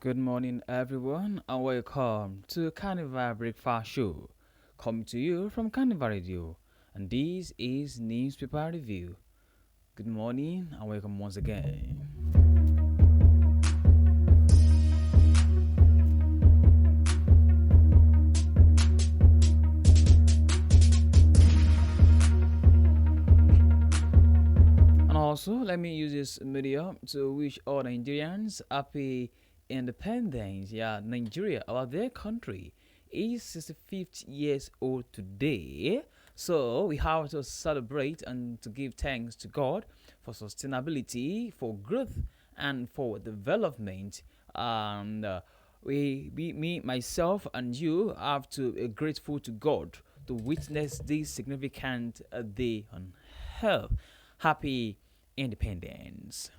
Good morning, everyone, and welcome to Carnival Breakfast Show, coming to you from Carnival Radio. And this is Newspaper Review. Good morning, and welcome once again. And also, let me use this medium to wish all Nigerians happy independence. Yeah, Nigeria, our dear country, is 65th years old today. So we have to celebrate and to give thanks to God for sustainability, for growth, and for development. And me, myself, and you have to be grateful to God to witness this significant day on Earth. Happy independence.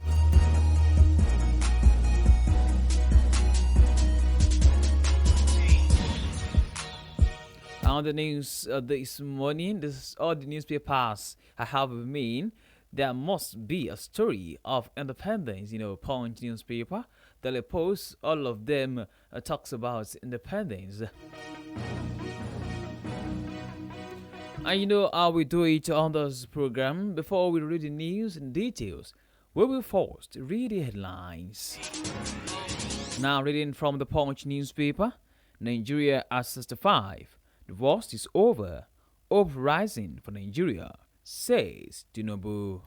On the news this morning, all the newspapers I have with me. There must be a story of independence. Punch newspaper, Daily Post, all of them talks about independence. And you know how we do it on this program. Before we read the news in details, we will first read the headlines. Now, reading from the Punch newspaper, Nigeria at 65. The worst is over. Hope rising for Nigeria, says Tinubu.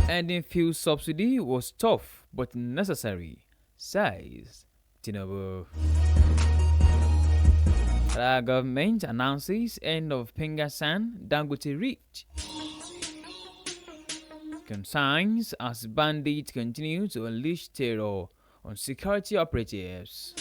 Ending fuel subsidy was tough but necessary, says Tinubu. The government announces end of Pengasan Dangote Reach. Concerns as bandits continue to unleash terror on security operatives.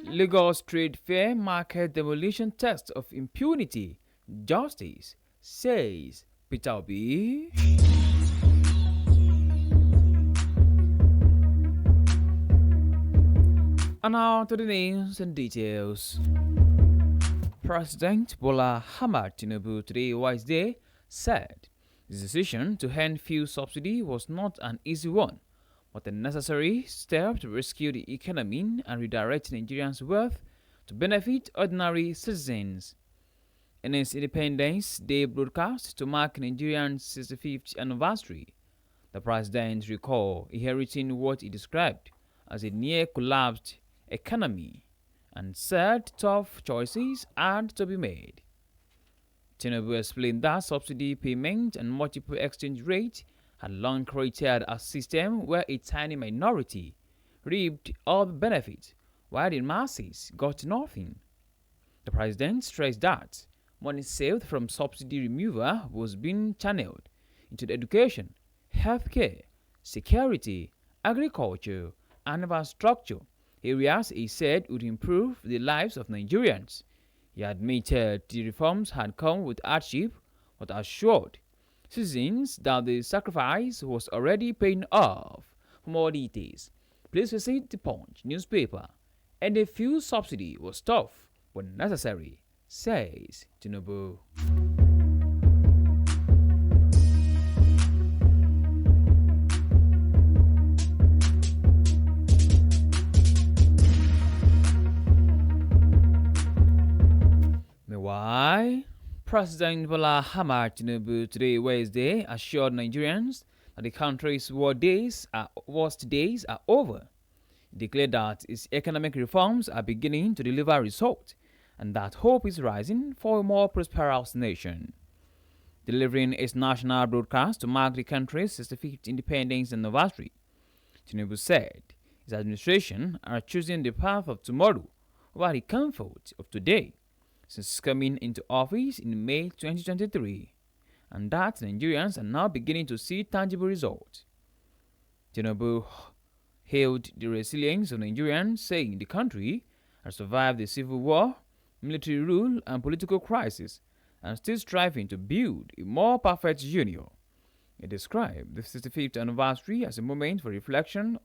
Lagos Trade Fair market demolition test of impunity. Justice, says Peter Obi. And now to the names and details. President Bola Ahmed Tinubu today, Wednesday, said the decision to end fuel subsidy was not an easy one, but a necessary step to rescue the economy and redirect Nigerians' wealth to benefit ordinary citizens. In its Independence Day broadcast to mark Nigerians' 65th anniversary, the president recalled inheriting what he described as a near-collapsed economy and said tough choices had to be made. Tinubu explained that subsidy payment and multiple exchange rates had long created a system where a tiny minority reaped all the benefits while the masses got nothing. The president stressed that money saved from subsidy removal was being channeled into education, healthcare, security, agriculture, and infrastructure, areas he said would improve the lives of Nigerians. He admitted the reforms had come with hardship, but assured citizens that the sacrifice was already paying off. For more details, please visit the Punch newspaper. And the fuel subsidy was tough but necessary, says Tinubu. Meanwhile, President Bola Ahmed Tinubu today, Wednesday, assured Nigerians that the country's worst days are over. He declared that its economic reforms are beginning to deliver results and that hope is rising for a more prosperous nation. Delivering its national broadcast to mark the country's 65th independence anniversary, Tinubu said his administration are choosing the path of tomorrow over the comfort of today since coming into office in May 2023, and that Nigerians are now beginning to see tangible results. Tinubu hailed the resilience of Nigerians, saying the country has survived the civil war, military rule, and political crisis, and still striving to build a more perfect union. He described the 65th anniversary as a moment for reflection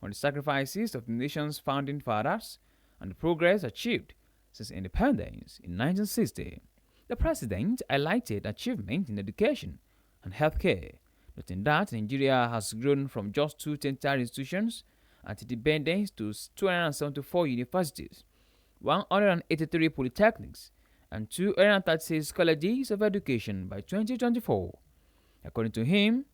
on the sacrifices of the nation's founding fathers and the progress achieved since independence in 1960. The president highlighted achievement in education and healthcare, noting that Nigeria has grown from just two tertiary institutions at independence to 274 universities, 183 polytechnics, and 236 colleges of education by 2024. According to him,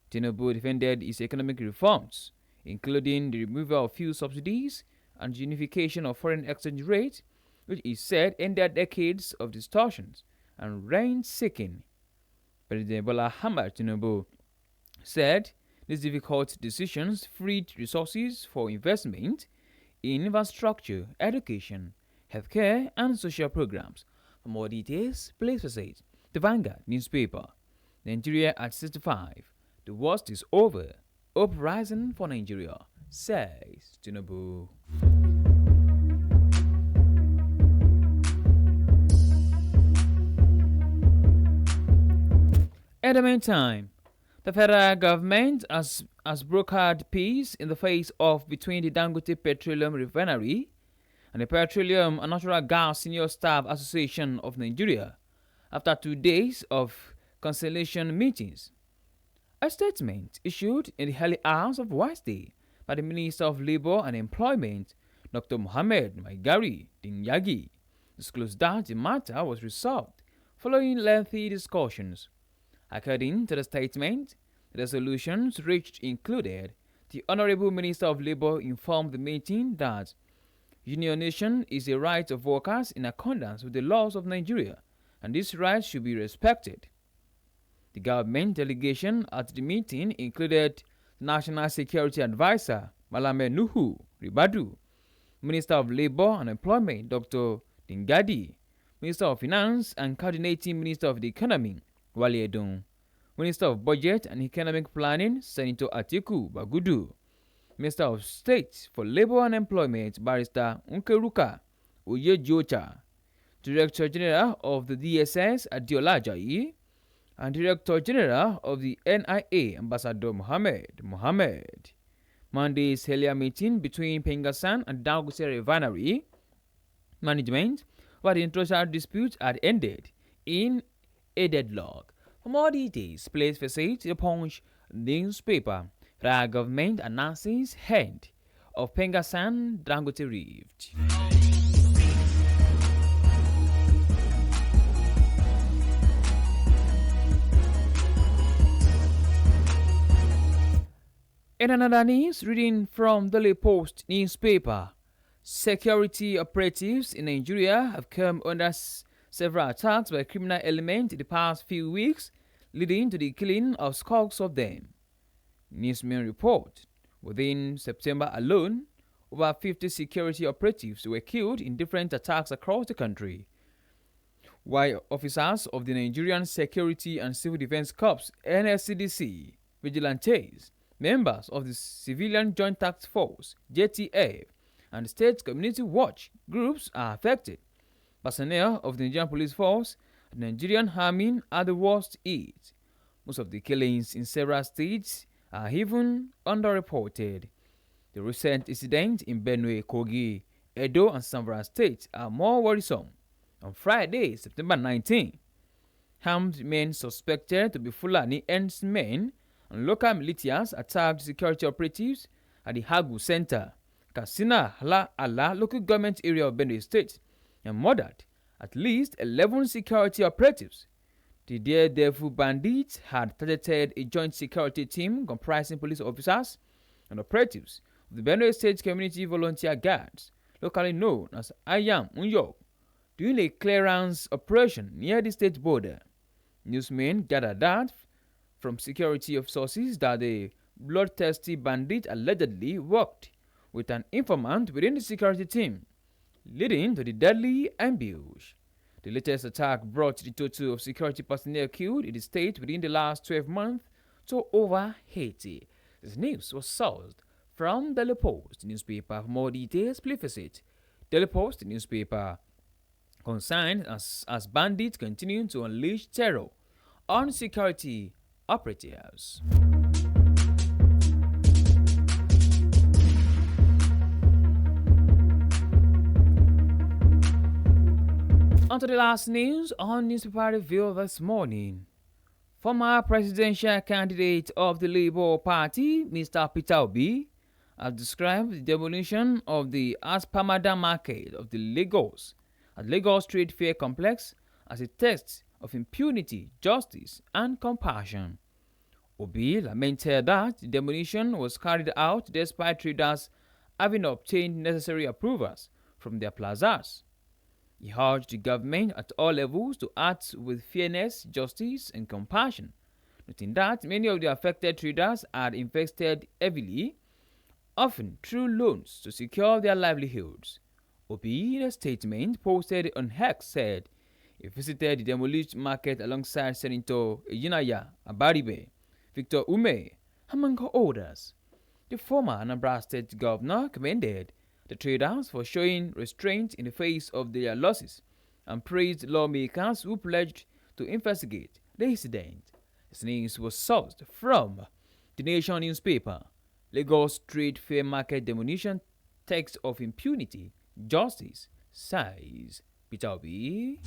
Tinubu defended his economic reforms, including the removal of fuel subsidies and unification of foreign exchange rates, which he said ended decades of distortions and rent-seeking. President Bola Ahmed Tinubu said these difficult decisions freed resources for investment in infrastructure, education, healthcare, and social programs. For more details, please visit the Vanguard newspaper. Nigeria at 65. The worst is over. Hope rising for Nigeria, says Tinubu. In the meantime, the federal government has brokered peace in the face of between the Dangote Petroleum Refinery and the Petroleum and Natural Gas Senior Staff Association of Nigeria after 2 days of conciliation meetings. A statement issued in the early hours of Wednesday by the Minister of Labour and Employment, Dr. Mohammed Maigari Dinyagi, disclosed that the matter was resolved following lengthy discussions. According to the statement, the resolutions reached included the Honorable Minister of Labour informed the meeting that unionization is a right of workers in accordance with the laws of Nigeria, and this right should be respected. The government delegation at the meeting included National Security Advisor Malame Nuhu Ribadu, Minister of Labour and Employment Dr. Dingadi, Minister of Finance and Coordinating Minister of the Economy Wale Edun, Minister of Budget and Economic Planning Senator Atiku Bagudu, Minister of State for Labour and Employment Barrister Nkeruka Oyejocha, Director General of the DSS Adiola Ajayi, and Director General of the NIA Ambassador Mohammed. Monday's earlier meeting between Pengasan and Dangote Refinery management where the international dispute had ended in a deadlock. For more details, please visit the Punch newspaper. The government announces end of Pengasan Dangote Rift. In another news, reading from the Post newspaper, security operatives in Nigeria have come under several attacks by criminal elements in the past few weeks, leading to the killing of scores of them. Newsmen report, within September alone, over 50 security operatives were killed in different attacks across the country, while officers of the Nigerian Security and Civil Defense Corps (NSCDC), vigilantes, members of the Civilian Joint Task Force (JTF), and State Community Watch groups are affected. Personnel of the Nigerian Police Force and Nigerian Army are the worst hit. Most of the killings in several states are even underreported. The recent incidents in Benue, Kogi, Edo, and Zamfara states are more worrisome. On Friday, September 19, armed men suspected to be Fulani herdsmen and local militias attacked security operatives at the Hagu Center, Katsina Ala local government area of Benue State, and murdered at least 11 security operatives. The daredevil bandits had targeted a joint security team comprising police officers and operatives of the Benue State Community Volunteer Guards, locally known as Ayam Unyo, during a clearance operation near the state border. Newsmen gathered that from security sources that the bloodthirsty bandit allegedly worked with an informant within the security team, leading to the deadly ambush. The latest attack brought the total of security personnel killed in the state within the last 12 months to over 80. This news was sourced from Daily Post newspaper. For more details, please visit Daily Post newspaper. Concerned as bandits continue to unleash terror on security operatives. On to the last news on Newspaper Review this morning. Former presidential candidate of the Labour Party, Mr. Peter Obi, has described the demolition of the Aspamada market of the Lagos Trade Fair Complex as a test of impunity, justice, and compassion. Obi lamented that the demolition was carried out despite traders having obtained necessary approvals from their plazas. He urged the government at all levels to act with fairness, justice, and compassion, noting that many of the affected traders had invested heavily, often through loans, to secure their livelihoods. Obi, in a statement posted on X, said he visited the demolished market alongside Senator Ejinaya Abaribe, Victor Ume, among others. The former Anambra State governor commended the traders for showing restraint in the face of their losses and praised lawmakers who pledged to investigate the incident. This news was sourced from the Nation newspaper. Lagos Trade Fair Market demolition text of impunity, justice, says Peter Obi.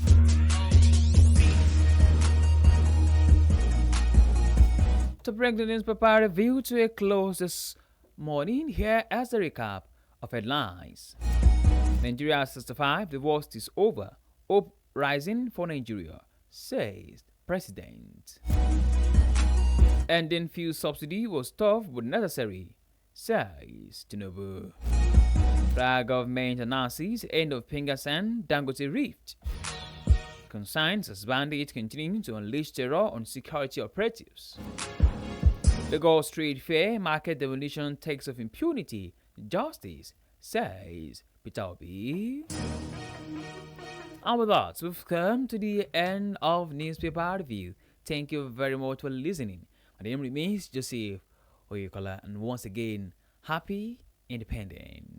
To bring the newspaper review to a close this morning, here is the recap of headlines. Nigeria 65, the worst is over. Hope rising for Nigeria, says President. Ending fuel subsidy was tough but necessary, says Tinubu. Federal government announces end of Pengasan Dangote rift. Consigns as bandits continuing to unleash terror on security operatives. Lagos Trade Fair Market demolition takes of impunity, justice, says Peter Obi. And with that, we've come to the end of Newspaper Review. Thank you very much for listening. My name remains Joseph Oyekola, and once again, happy independence.